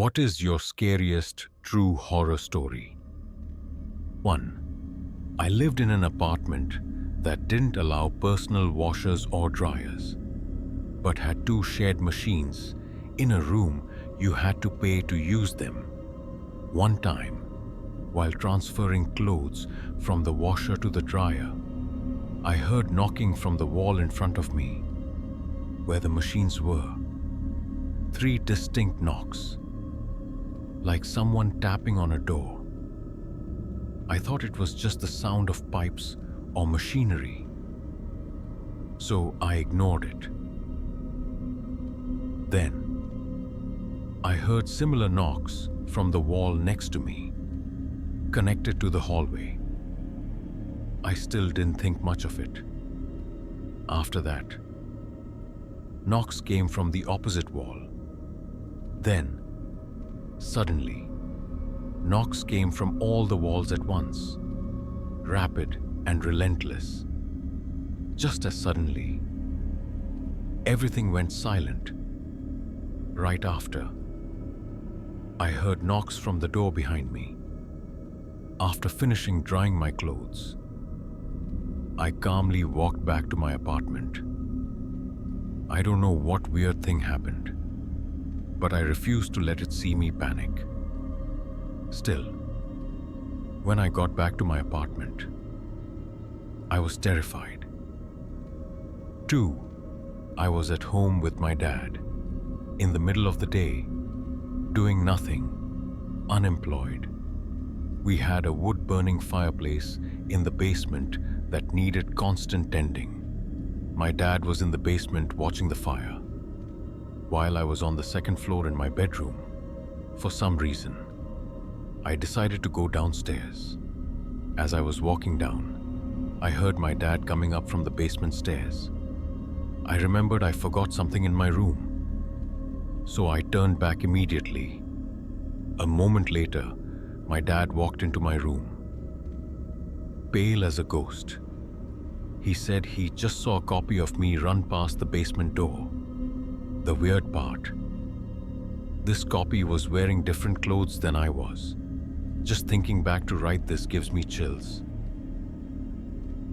What is your scariest true horror story? 1. I lived in an apartment that didn't allow personal washers or dryers, but had two shared machines in a room you had to pay to use them. One time, while transferring clothes from the washer to the dryer, I heard knocking from the wall in front of me, where the machines were. 3 distinct knocks, like someone tapping on a door. I thought it was just the sound of pipes or machinery, so I ignored it. Then, I heard similar knocks from the wall next to me, connected to the hallway. I still didn't think much of it. After that, knocks came from the opposite wall. Then, suddenly, knocks came from all the walls at once, rapid and relentless. Just as suddenly, everything went silent. Right after, I heard knocks from the door behind me. After finishing drying my clothes, I calmly walked back to my apartment. I don't know what weird thing happened, but I refused to let it see me panic. Still, when I got back to my apartment, I was terrified. 2. I was at home with my dad, in the middle of the day, doing nothing, unemployed. We had a wood-burning fireplace in the basement that needed constant tending. My dad was in the basement watching the fire, while I was on the second floor in my bedroom. For some reason, I decided to go downstairs. As I was walking down, I heard my dad coming up from the basement stairs. I remembered I forgot something in my room, so I turned back immediately. A moment later, my dad walked into my room, pale as a ghost. He said he just saw a copy of me run past the basement door. The weird part, this copy was wearing different clothes than I was. Just thinking back to write this gives me chills.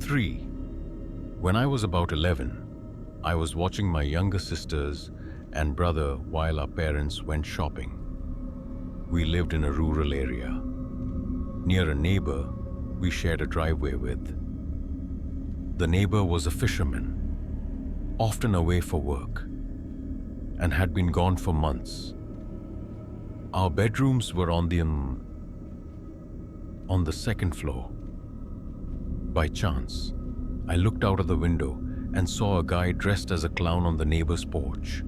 3. When I was about 11, I was watching my younger sisters and brother while our parents went shopping. We lived in a rural area, near a neighbor we shared a driveway with. The neighbor was a fisherman, often away for work, and had been gone for months. Our bedrooms were on the second floor. By chance, I looked out of the window and saw a guy dressed as a clown on the neighbor's porch.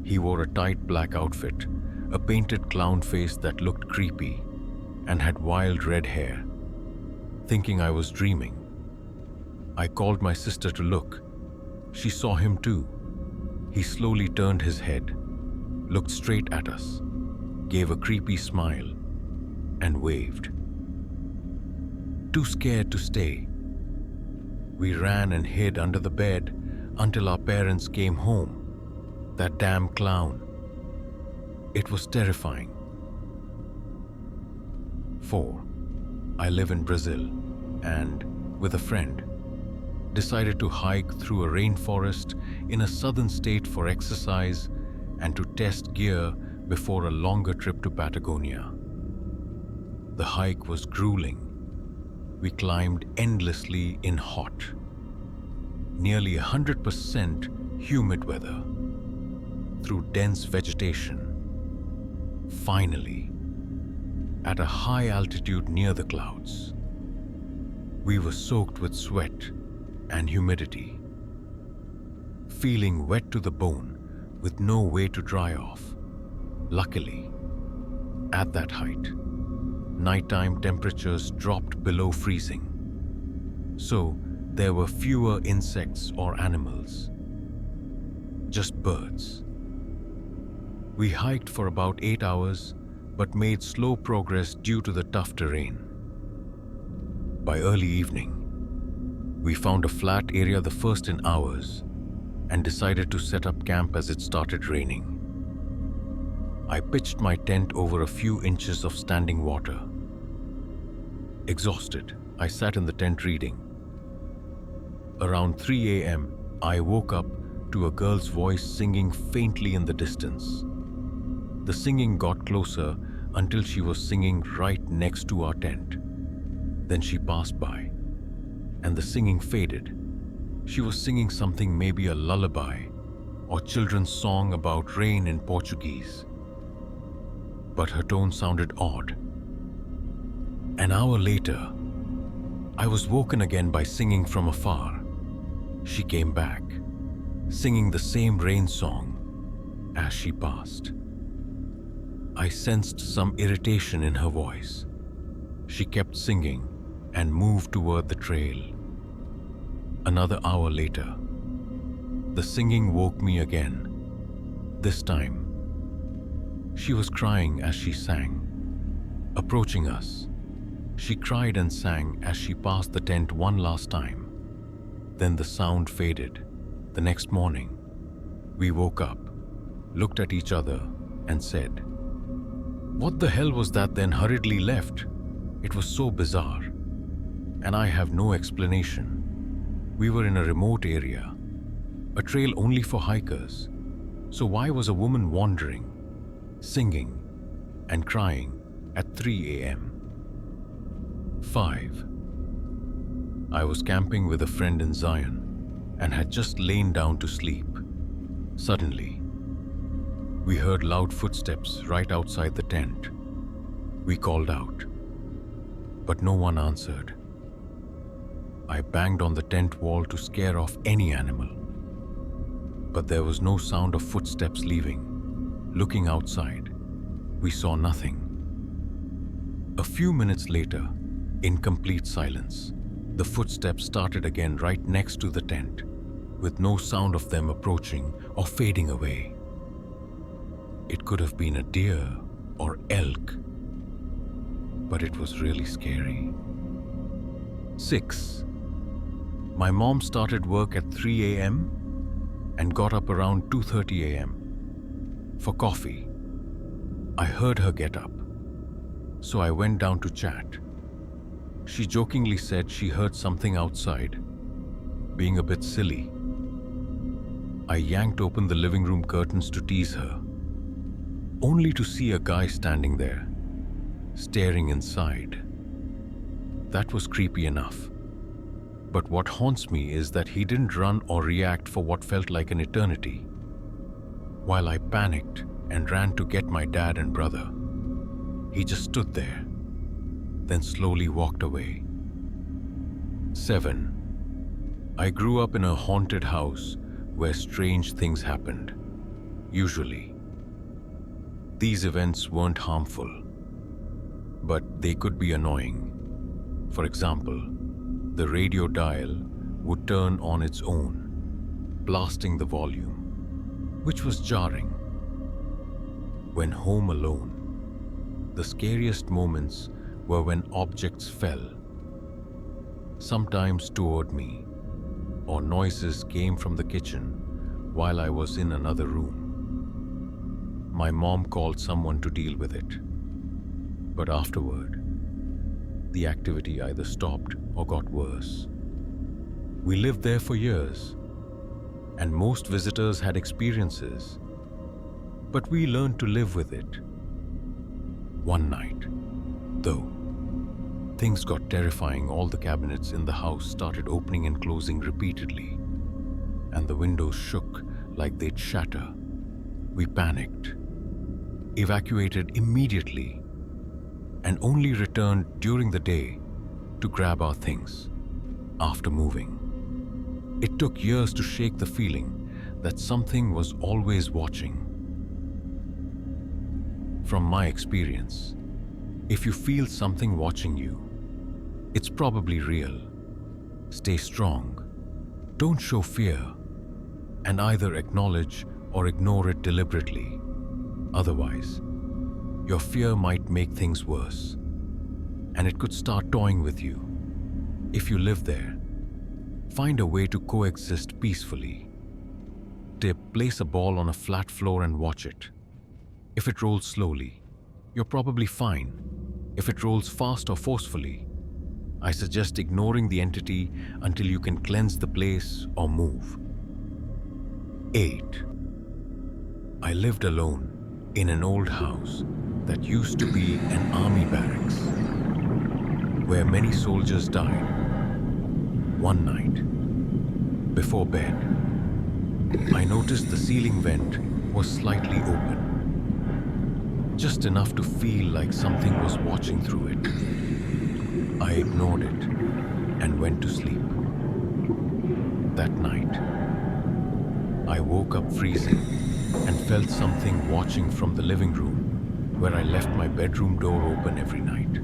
He wore a tight black outfit, a painted clown face that looked creepy, and had wild red hair. Thinking I was dreaming, I called my sister to look. She saw him too. He slowly turned his head, looked straight at us, gave a creepy smile, and waved. Too scared to stay, we ran and hid under the bed until our parents came home. That damn clown. It was terrifying. 4. I live in Brazil and, with a friend, decided to hike through a rainforest in a southern state for exercise and to test gear before a longer trip to Patagonia. The hike was grueling. We climbed endlessly in hot, nearly 100% humid weather, through dense vegetation. Finally, at a high altitude near the clouds, we were soaked with sweat and humidity, feeling wet to the bone with no way to dry off. Luckily, at that height, nighttime temperatures dropped below freezing, so there were fewer insects or animals, just birds. We hiked for about 8 hours, but made slow progress due to the tough terrain. By early evening, we found a flat area the first in hours and decided to set up camp as it started raining. I pitched my tent over a few inches of standing water. Exhausted, I sat in the tent reading. Around 3 a.m., I woke up to a girl's voice singing faintly in the distance. The singing got closer until she was singing right next to our tent. Then she passed by, and the singing faded. She was singing something, maybe a lullaby or children's song about rain in Portuguese. But her tone sounded odd. An hour later, I was woken again by singing from afar. She came back, singing the same rain song as she passed. I sensed some irritation in her voice. She kept singing and moved toward the trail. Another hour later, the singing woke me again. This time, she was crying as she sang. Approaching us, she cried and sang as she passed the tent one last time. Then the sound faded. The next morning, we woke up, looked at each other, and said, "What the hell was that?" Then hurriedly left. It was so bizarre, and I have no explanation. We were in a remote area, a trail only for hikers. So why was a woman wandering, singing, and crying at 3 a.m.? 5. I was camping with a friend in Zion and had just lain down to sleep. Suddenly, we heard loud footsteps right outside the tent. We called out, but no one answered. I banged on the tent wall to scare off any animal, but there was no sound of footsteps leaving. Looking outside, we saw nothing. A few minutes later, in complete silence, the footsteps started again right next to the tent, with no sound of them approaching or fading away. It could have been a deer or elk, but it was really scary. 6. My mom started work at 3 a.m. and got up around 2:30 a.m. for coffee. I heard her get up, so I went down to chat. She jokingly said she heard something outside, being a bit silly. I yanked open the living room curtains to tease her, only to see a guy standing there, staring inside. That was creepy enough. But what haunts me is that he didn't run or react for what felt like an eternity. While I panicked and ran to get my dad and brother, he just stood there, then slowly walked away. 7. I grew up in a haunted house where strange things happened. Usually, these events weren't harmful, but they could be annoying. For example, the radio dial would turn on its own, blasting the volume, which was jarring. When home alone, the scariest moments were when objects fell, sometimes toward me, or noises came from the kitchen while I was in another room. My mom called someone to deal with it, but afterward, the activity either stopped or got worse. We lived there for years, and most visitors had experiences, but we learned to live with it. One night, though, things got terrifying. All the cabinets in the house started opening and closing repeatedly, and the windows shook like they'd shatter. We panicked, evacuated immediately, and only returned during the day to grab our things after moving. It took years to shake the feeling that something was always watching. From my experience, if you feel something watching you, it's probably real. Stay strong. Don't show fear, and either acknowledge or ignore it deliberately. Otherwise, your fear might make things worse, and it could start toying with you. If you live there, find a way to coexist peacefully. Tip: place a ball on a flat floor and watch it. If it rolls slowly, you're probably fine. If it rolls fast or forcefully, I suggest ignoring the entity until you can cleanse the place or move. 8. I lived alone in an old house that used to be an army barracks, where many soldiers died. One night, before bed, I noticed the ceiling vent was slightly open, just enough to feel like something was watching through it. I ignored it and went to sleep. That night, I woke up freezing and felt something watching from the living room, where I left my bedroom door open every night.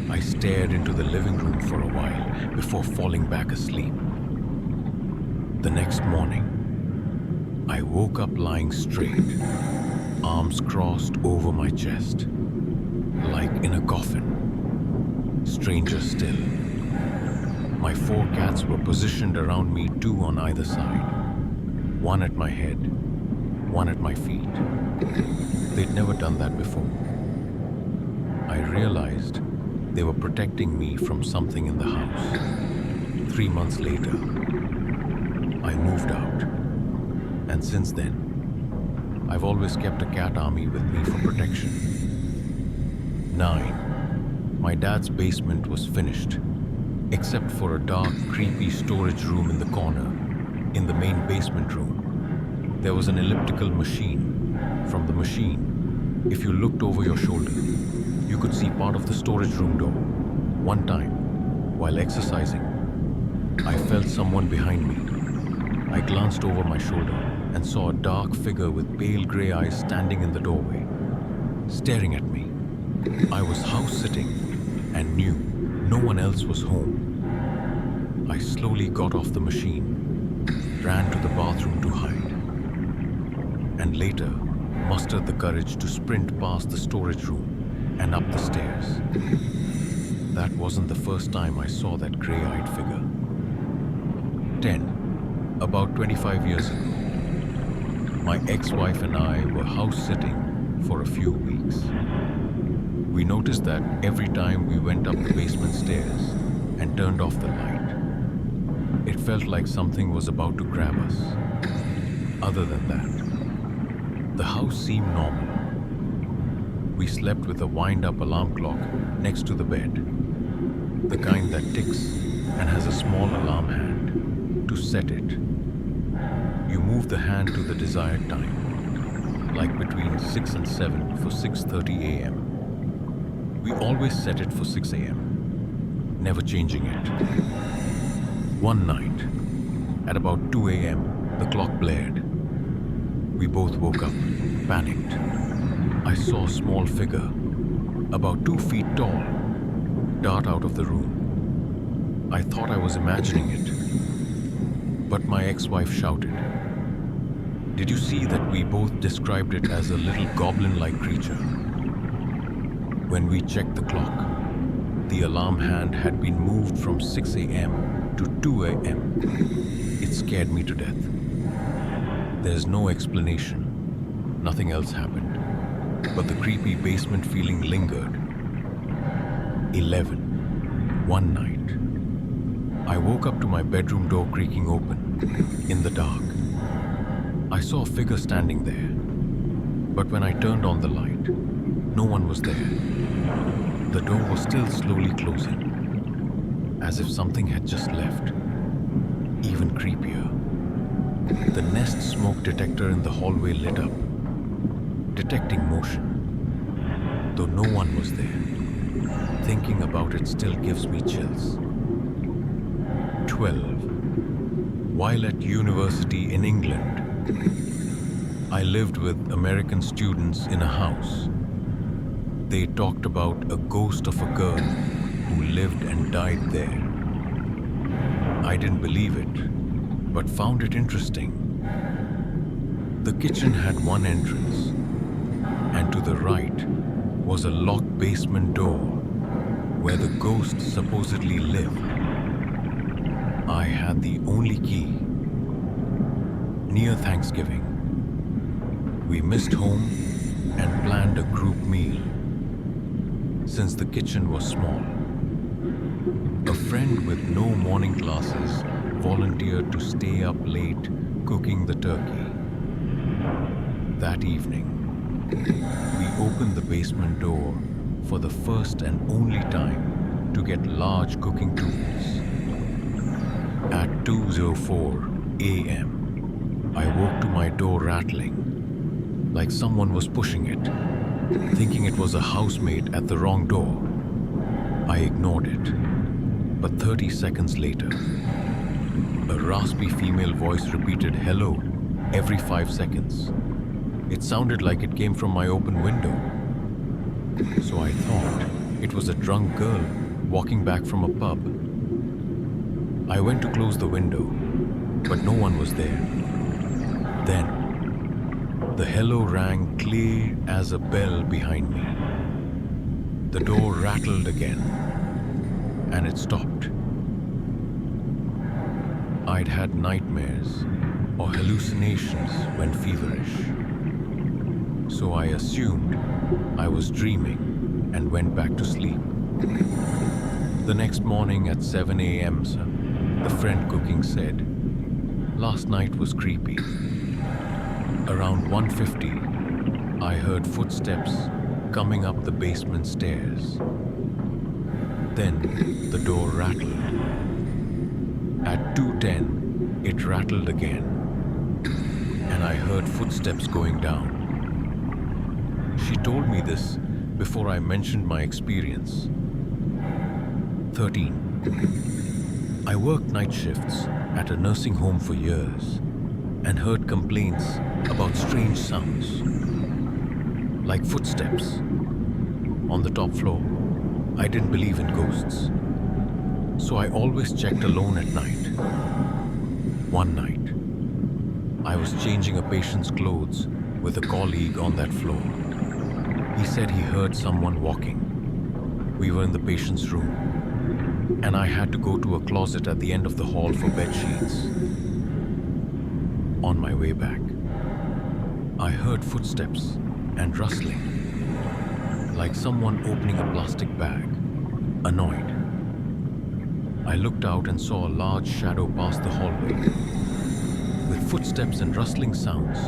I stared into the living room for a while before falling back asleep. The next morning, I woke up lying straight, arms crossed over my chest, like in a coffin. Stranger still, my 4 cats were positioned around me, 2 on either side, 1 at my head, 1 at my feet. They'd never done that before. I realized they were protecting me from something in the house. 3 months later, I moved out. And since then, I've always kept a cat army with me for protection. 9. My dad's basement was finished, except for a dark, creepy storage room in the corner. In the main basement room, there was an elliptical machine. From the machine, if you looked over your shoulder, you could see part of the storage room door. One time, while exercising, I felt someone behind me. I glanced over my shoulder and saw a dark figure with pale gray eyes standing in the doorway, staring at me. I was house-sitting and knew no one else was home. I slowly got off the machine, ran to the bathroom to hide, and later mustered the courage to sprint past the storage room and up the stairs. That wasn't the first time I saw that gray-eyed figure. 10. About 25 years ago, my ex-wife and I were house-sitting for a few weeks. We noticed that every time we went up the basement stairs and turned off the light, it felt like something was about to grab us. Other than that, the house seemed normal. We slept with a wind-up alarm clock next to the bed, the kind that ticks and has a small alarm hand. To set it, you move the hand to the desired time, like between 6 and 7 for 6:30 a.m. We always set it for 6 a.m., never changing it. One night, at about 2 a.m., the clock blared. We both woke up, panicked. I saw a small figure, about 2 feet tall, dart out of the room. I thought I was imagining it, but my ex-wife shouted, "Did you see that we both described it as a little goblin-like creature?" When we checked the clock, the alarm hand had been moved from 6 a.m. to 2 a.m. It scared me to death. There's no explanation. Nothing else happened. But the creepy basement feeling lingered. 11. One night, I woke up to my bedroom door creaking open, in the dark. I saw a figure standing there. But when I turned on the light, no one was there. The door was still slowly closing, as if something had just left. Even creepier, the Nest smoke detector in the hallway lit up, detecting motion, though no one was there. Thinking about it still gives me chills. 12. While at university in England, I lived with American students in a house. They talked about a ghost of a girl who lived and died there. I didn't believe it, but found it interesting. The kitchen had one entrance, and to the right was a locked basement door where the ghost supposedly lived. I had the only key. Near Thanksgiving, we missed home and planned a group meal. Since the kitchen was small, a friend with no morning classes volunteered to stay up late cooking the turkey. That evening, we opened the basement door for the first and only time to get large cooking tools. At 2:04 a.m., I woke to my door rattling, like someone was pushing it, thinking it was a housemate at the wrong door. I ignored it, but 30 seconds later, a raspy female voice repeated hello every 5 seconds. It sounded like it came from my open window. So I thought it was a drunk girl walking back from a pub. I went to close the window, but no one was there. Then, the hello rang clear as a bell behind me. The door rattled again, and it stopped. I'd had nightmares or hallucinations when feverish, so I assumed I was dreaming and went back to sleep. The next morning at 7 a.m., the friend cooking said, "Last night was creepy. Around 1:50, I heard footsteps coming up the basement stairs. Then the door rattled. At 2:10, it rattled again, and I heard footsteps going down." She told me this before I mentioned my experience. 13. I worked night shifts at a nursing home for years and heard complaints about strange sounds, like footsteps. On the top floor, I didn't believe in ghosts, so I always checked alone at night. One night, I was changing a patient's clothes with a colleague on that floor. He said he heard someone walking. We were in the patient's room, and I had to go to a closet at the end of the hall for bed sheets. On my way back, I heard footsteps and rustling, like someone opening a plastic bag. Annoyed, I looked out and saw a large shadow pass the hallway. With footsteps and rustling sounds,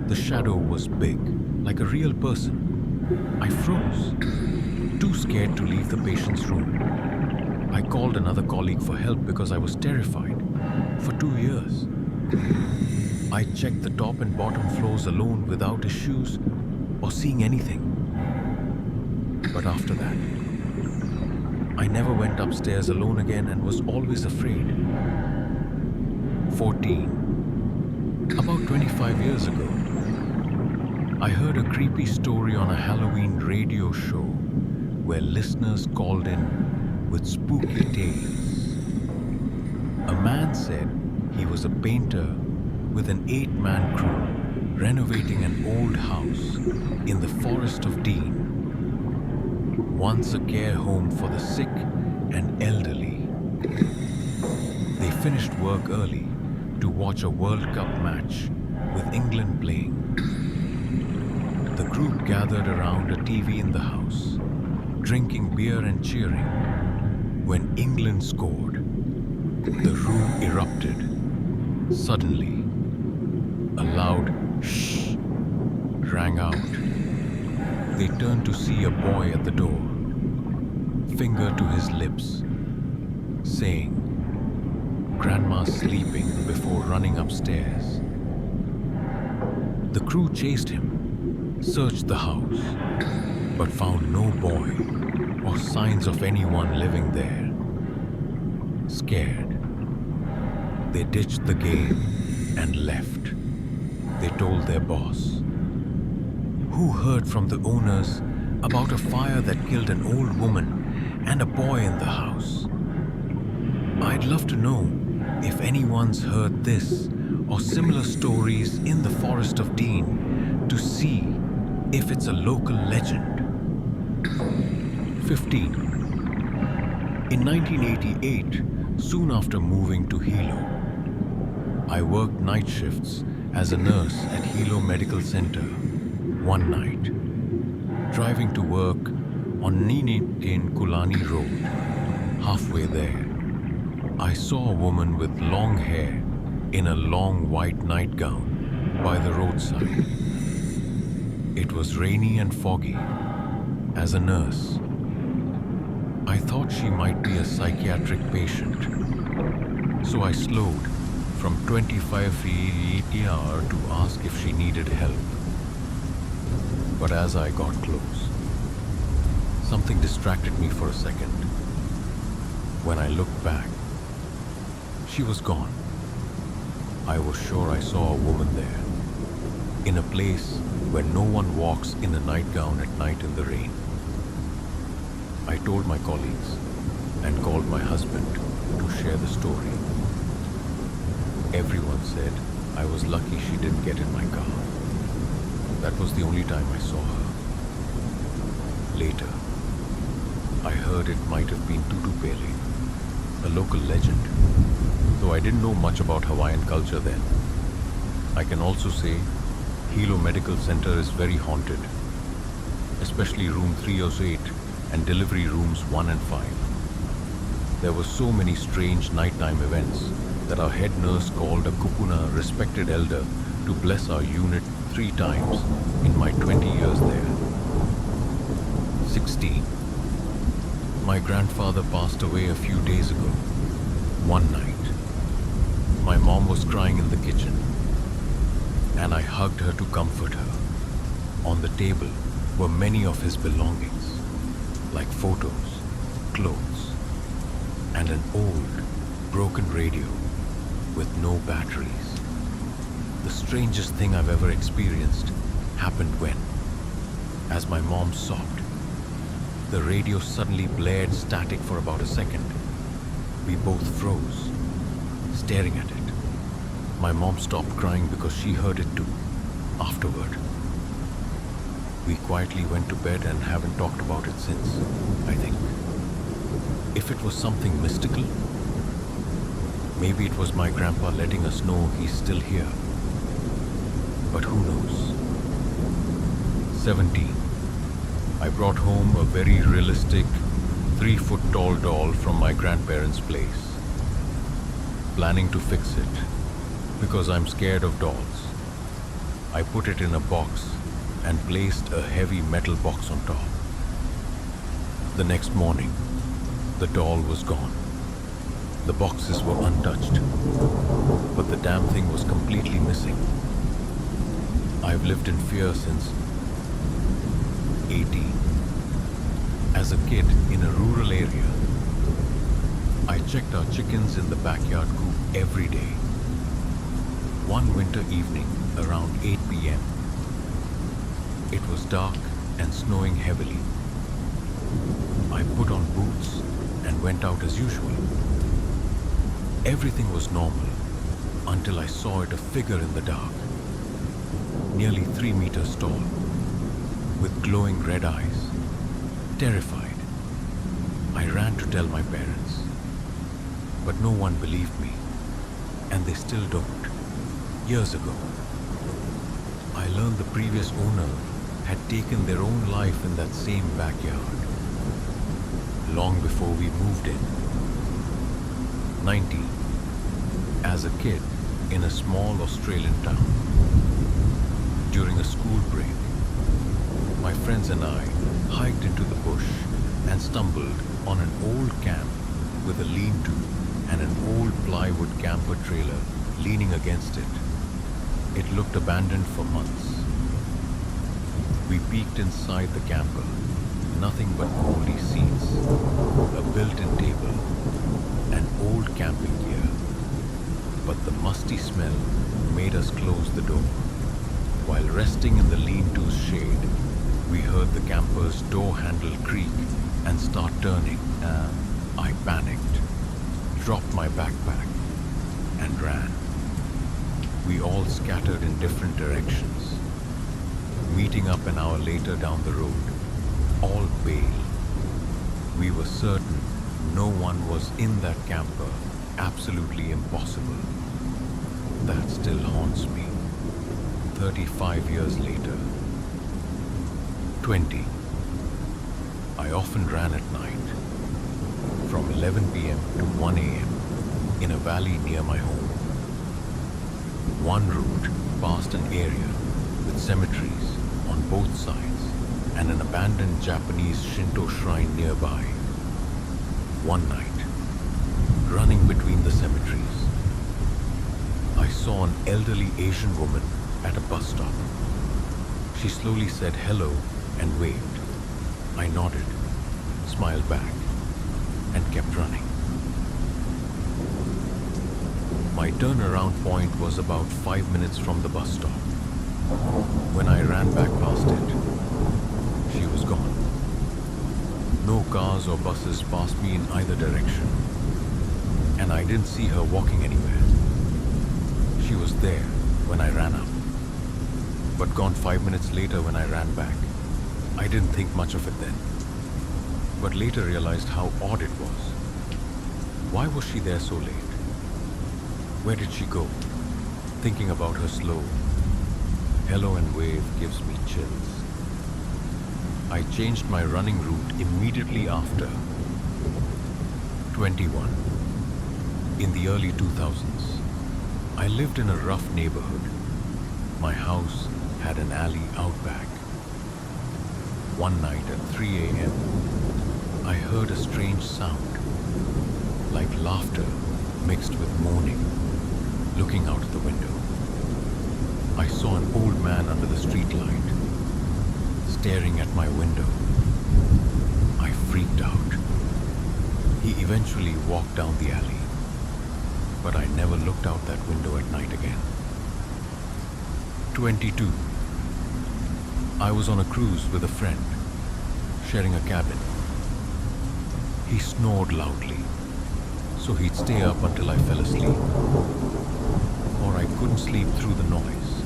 the shadow was big, like a real person. I froze, too scared to leave the patient's room. I called another colleague for help because I was terrified. For 2 years, I checked the top and bottom floors alone without issues or seeing anything. But after that, I never went upstairs alone again and was always afraid. 14. About 25 years ago, I heard a creepy story on a Halloween radio show where listeners called in with spooky tales. A man said he was a painter with an 8-man crew renovating an old house in the Forest of Dean, once a care home for the sick and elderly. They finished work early to watch a World Cup match with England playing. The group gathered around a TV in the house, drinking beer and cheering. When England scored, the room erupted. Suddenly, a loud shh rang out. They turned to see a boy at the door, finger to his lips, saying, "Grandma's sleeping," before running upstairs. The crew chased him, searched the house, but found no boy or signs of anyone living there. Scared, they ditched the game and left. They told their boss, who heard from the owners about a fire that killed an old woman and a boy in the house. I'd love to know if anyone's heard this or similar stories in the Forest of Dean, to see if it's a local legend. 15. In 1988, soon after moving to Hilo, I worked night shifts as a nurse at Hilo Medical Center. One night, Driving to work on Ninitin Kulani Road, halfway there, I saw a woman with long hair in a long white nightgown by the roadside. It was rainy and foggy. As a nurse, I thought she might be a psychiatric patient, so I slowed from 25 km/h to ask if she needed help. But as I got close, something distracted me for a second. When I looked back, she was gone. I was sure I saw a woman there, in a place where no one walks in a nightgown at night in the rain. I told my colleagues and called my husband to share the story. Everyone said I was lucky she didn't get in my car. That was the only time I saw her. Later, I heard it might have been Tutu Pele, a local legend, though I didn't know much about Hawaiian culture then. I can also say Hilo Medical Center is very haunted, especially room 308 and delivery rooms 1 and 5. There were so many strange nighttime events that our head nurse called a kupuna respected elder to bless our unit 3 times in my 20 years there. 16. My grandfather passed away a few days ago. One night, my mom was crying in the kitchen, and I hugged her to comfort her. On the table were many of his belongings, like photos, clothes, and an old, broken radio with no batteries. The strangest thing I've ever experienced happened when, as my mom sobbed, the radio suddenly blared static for about a second. We both froze, staring at it. My mom stopped crying because she heard it too, afterward. We quietly went to bed and haven't talked about it since, I think. If it was something mystical, maybe it was my grandpa letting us know he's still here. But who knows? 17. I brought home a very realistic 3-foot-tall doll from my grandparents' place. Planning to fix it, because I'm scared of dolls. I put it in a box and placed a heavy metal box on top. The next morning, the doll was gone. The boxes were untouched, but the damn thing was completely missing. I've lived in fear since 18. As a kid in a rural area, I checked our chickens in the backyard coop every day. One winter evening around 8 p.m., it was dark and snowing heavily. I put on boots and went out as usual. Everything was normal until I saw a figure in the dark, nearly 3 meters tall, with glowing red eyes. Terrified, I ran to tell my parents, but no one believed me, and they still don't. Years ago, I learned the previous owner had taken their own life in that same backyard, long before we moved in. 19. As a kid in a small Australian town, during a school break, my friends and I hiked into the bush and stumbled on an old camp with a lean-to and an old plywood camper trailer leaning against it. It looked abandoned for months. We peeked inside the camper, nothing but moldy seats, a built-in table, and old camping gear. But the musty smell made us close the door. While resting in the lean-to's shade, we heard the camper's door handle creak and start turning. I panicked, dropped my backpack, and ran. We all scattered in different directions, meeting up an hour later down the road, all pale. We were certain no one was in that camper. Absolutely impossible. That still haunts me, 35 years later. 20. I often ran at night, from 11 p.m. to 1 a.m. in a valley near my home. One route passed an area with cemeteries on both sides and an abandoned Japanese Shinto shrine nearby. One night, running between the cemeteries, I saw an elderly Asian woman at a bus stop. She slowly said hello and waved. I nodded, smiled back, and kept running. My turnaround point was about 5 minutes from the bus stop. When I ran back past it, she was gone. No cars or buses passed me in either direction, and I didn't see her walking anywhere. She was there when I ran up, but gone 5 minutes later when I ran back. I didn't think much of it then, but later realized how odd it was. Why was she there so late? Where did she go? Thinking about her slow hello and wave gives me chills. I changed my running route immediately after. 21. In the early 2000s, I lived in a rough neighborhood. My house had an alley out back. One night at 3 a.m., I heard a strange sound, like laughter mixed with moaning. Looking out the window, I saw an old man under the street light, staring at my window. I freaked out. He eventually walked down the alley, but I never looked out that window at night again. 22. I was on a cruise with a friend, sharing a cabin. He snored loudly, so he'd stay up until I fell asleep, or I couldn't sleep through the noise.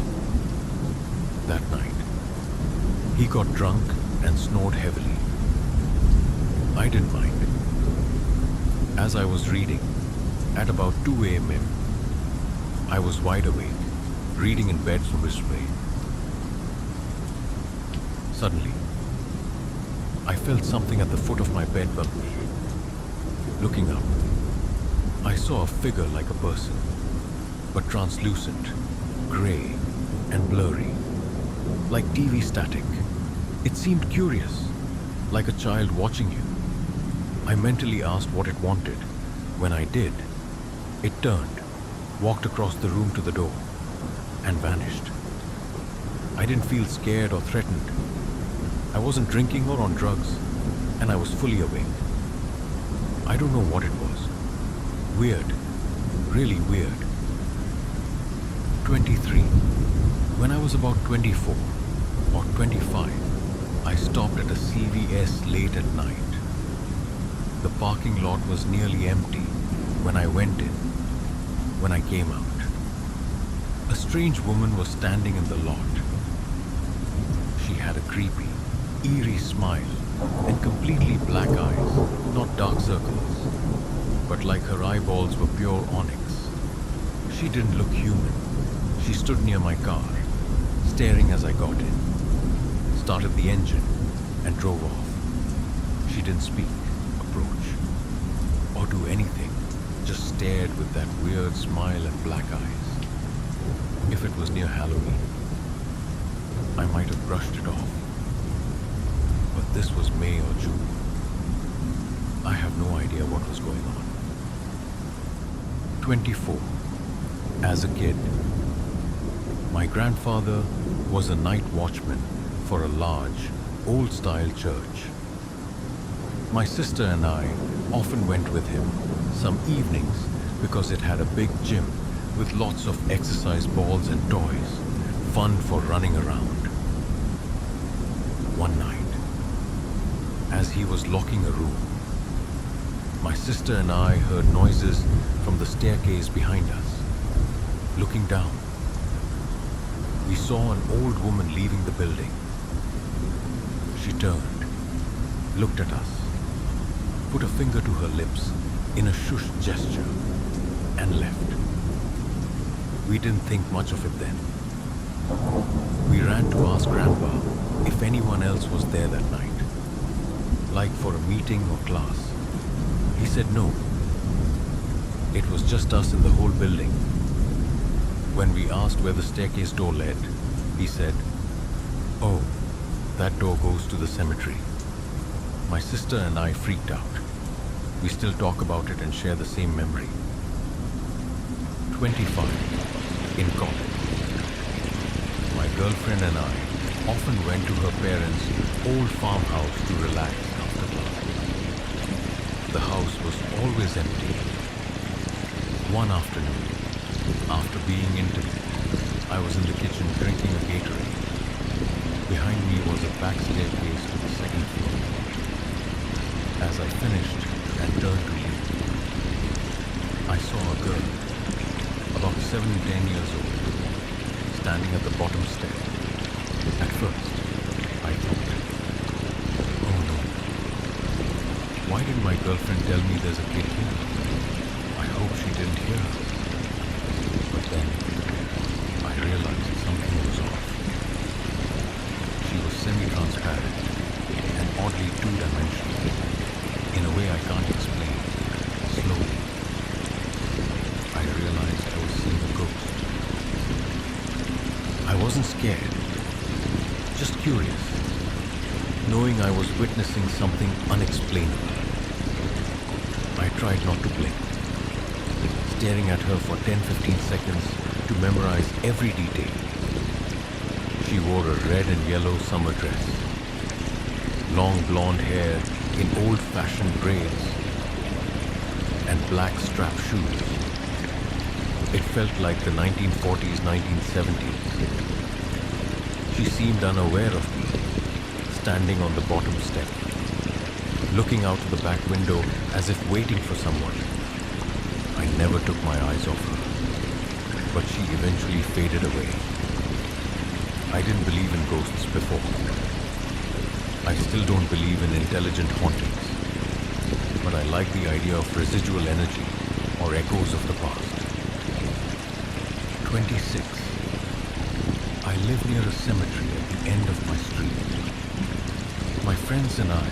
That night, he got drunk and snored heavily. I didn't mind. As I was reading, at about 2 a.m., I was wide awake, reading in bed from this way. Suddenly, I felt something at the foot of my bed bunk. Looking up, I saw a figure like a person, but translucent, gray, and blurry, like TV static. It seemed curious, like a child watching you. I mentally asked what it wanted. When I did, it turned, walked across the room to the door, and vanished. I didn't feel scared or threatened. I wasn't drinking or on drugs, and I was fully awake. I don't know what it was. Weird, really weird. 23. When I was about 24 or 25, I stopped at a CVS late at night. The parking lot was nearly empty when I went in. When I came out, a strange woman was standing in the lot. She had a creepy, eerie smile and completely black eyes, not dark circles, but like her eyeballs were pure onyx. She didn't look human. She stood near my car, staring as I got in, started the engine, and drove off. She didn't speak, approach, or do anything, just stared with that weird smile and black eyes. If it was near Halloween, I might have brushed it off. But this was May or June. I have no idea what was going on. 24. As a kid, my grandfather was a night watchman for a large, old-style church. My sister and I often went with him some evenings because it had a big gym with lots of exercise balls and toys, fun for running around. One night, as he was locking a room, my sister and I heard noises from the staircase behind us. Looking down, we saw an old woman leaving the building. She turned, looked at us, put a finger to her lips in a shush gesture, and left. We didn't think much of it then. We ran to ask Grandpa if anyone else was there that night. like for a meeting or class. He said no. It was just us in the whole building. When we asked where the staircase door led, he said, "Oh, that door goes to the cemetery." My sister and I freaked out. We still talk about it and share the same memory. 25. In college. My girlfriend and I often went to her parents' old farmhouse to relax after classes. The house was always empty. One afternoon, after being intimate, I was in the kitchen drinking a Gatorade. Behind me was a back staircase to the second floor. As I finished and turned to leave, I saw a girl, about 7-10 years old, standing at the bottom step. At first, I thought, oh no, why did my girlfriend tell me there's a kid here? I hope she didn't hear her. But then, I realized something was off. She was semi-transparent and oddly two-dimensional, in a way I can't explain. Slowly, I realized I was seeing a ghost. I wasn't scared, just curious, knowing I was witnessing something unexplainable. I tried not to blink, staring at her for 10-15 seconds to memorize every detail. She wore a red and yellow summer dress, long blonde hair in old-fashioned braids, and black strap shoes. It felt like the 1940s, 1970s. She seemed unaware of me, standing on the bottom step, looking out of the back window as if waiting for someone. I never took my eyes off her, but she eventually faded away. I didn't believe in ghosts before. I still don't believe in intelligent hauntings, but I like the idea of residual energy or echoes of the past. 26. I live near a cemetery at the end of my street. My friends and I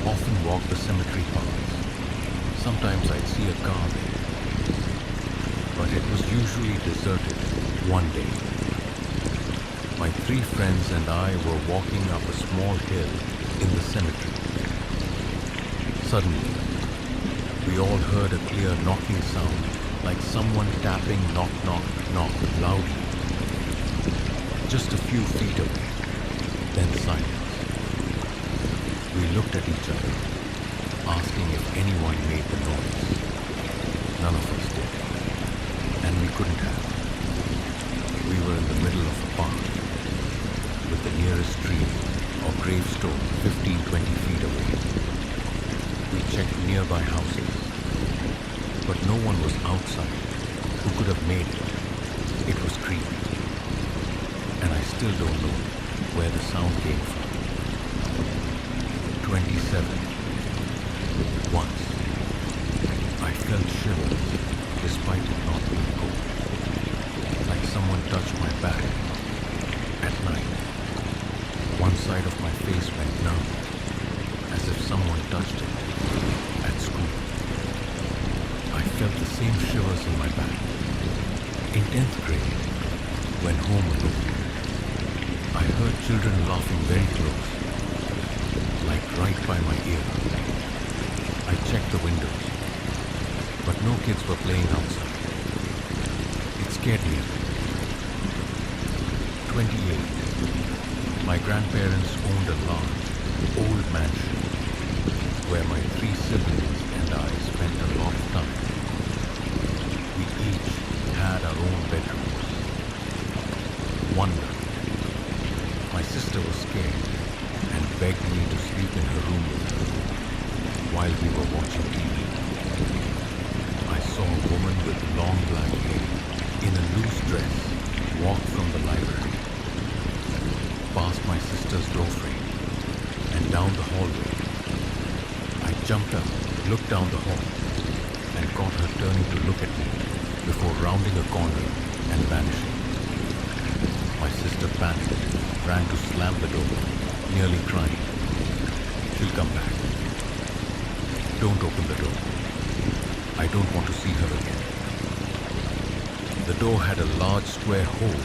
often walk the cemetery paths. Sometimes I'd see a car there, but it was usually deserted one day. My 3 friends and I were walking up a small hill in the cemetery. Suddenly, we all heard a clear knocking sound, like someone tapping knock, knock, knock loudly. Just a few feet away, then silence. We looked at each other, asking if anyone made the noise. None of us did, and we couldn't have. We were in the middle of a park, with the nearest tree or gravestone 15-20 feet away. We checked nearby houses, but no one was outside who could have made it. It was creepy, and I still don't know where the sound came from. 27. Once, I felt shivers despite it not being cold, like someone touched my back. At night, one side of my face went numb, as if someone touched it. At school, I felt the same shivers in my back. In 10th grade, when home alone, I heard children laughing very close, like right by my ear. I checked the windows, but no kids were playing outside. It scared me a bit. 28. My grandparents owned a large, old mansion where my 3 siblings and I spent a lot of time. We each had our own bedrooms. One night, my sister was scared and begged me to sleep in her room with her while we were watching TV. I saw a woman with long black hair in a loose dress walk from the library, past my sister's doorframe, and down the hallway. I jumped up, looked down the hall, and caught her turning to look at me before rounding a corner and vanishing. My sister panicked, ran to slam the door, nearly crying. She'll come back. Don't open the door. I don't want to see her again. The door had a large square hole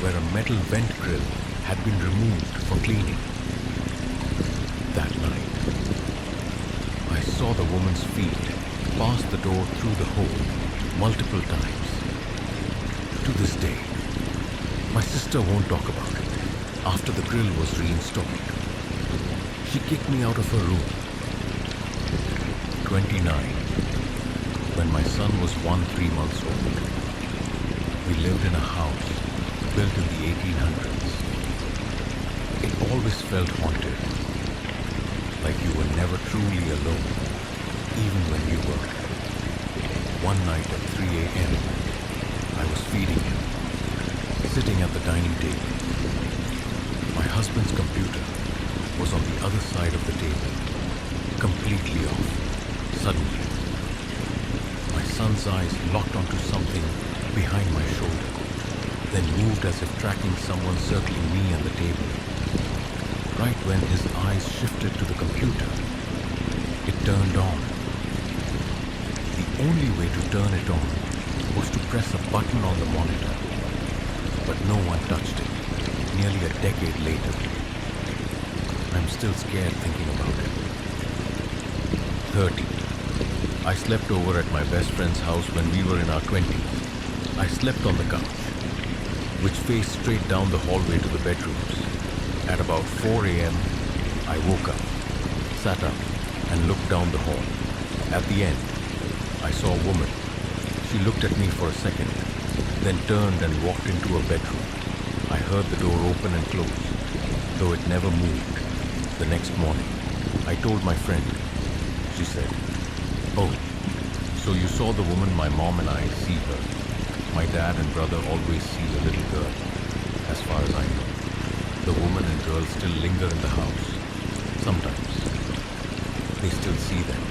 where a metal vent grill had been removed for cleaning. That night, I saw the woman's feet pass the door through the hole multiple times. To this day, my sister won't talk about it. After the grill was reinstalled, she kicked me out of her room. 29. When my son was 3 months old, we lived in a house built in the 1800s. It always felt haunted, like you were never truly alone, even when you were. One night at 3 a.m., I was feeding him, sitting at the dining table. My husband's computer was on the other side of the table, completely off. Suddenly, my son's eyes locked onto something behind my shoulder, then moved as if tracking someone circling me and the table. Right when his eyes shifted to the computer, it turned on. The only way to turn it on was to press a button on the monitor, but no one touched it. Nearly a decade later, I'm still scared thinking about it. 30. I slept over at my best friend's house when we were in our 20s. I slept on the couch, which faced straight down the hallway to the bedrooms. At about 4 a.m., I woke up, sat up, and looked down the hall. At the end, I saw a woman. She looked at me for a second, then turned and walked into a bedroom. I heard the door open and close, though it never moved. The next morning, I told my friend. She said, "Oh, so you saw the woman my mom and I see her. My dad and brother always see a little girl, as far as I know. The woman and girl still linger in the house. Sometimes they still see them."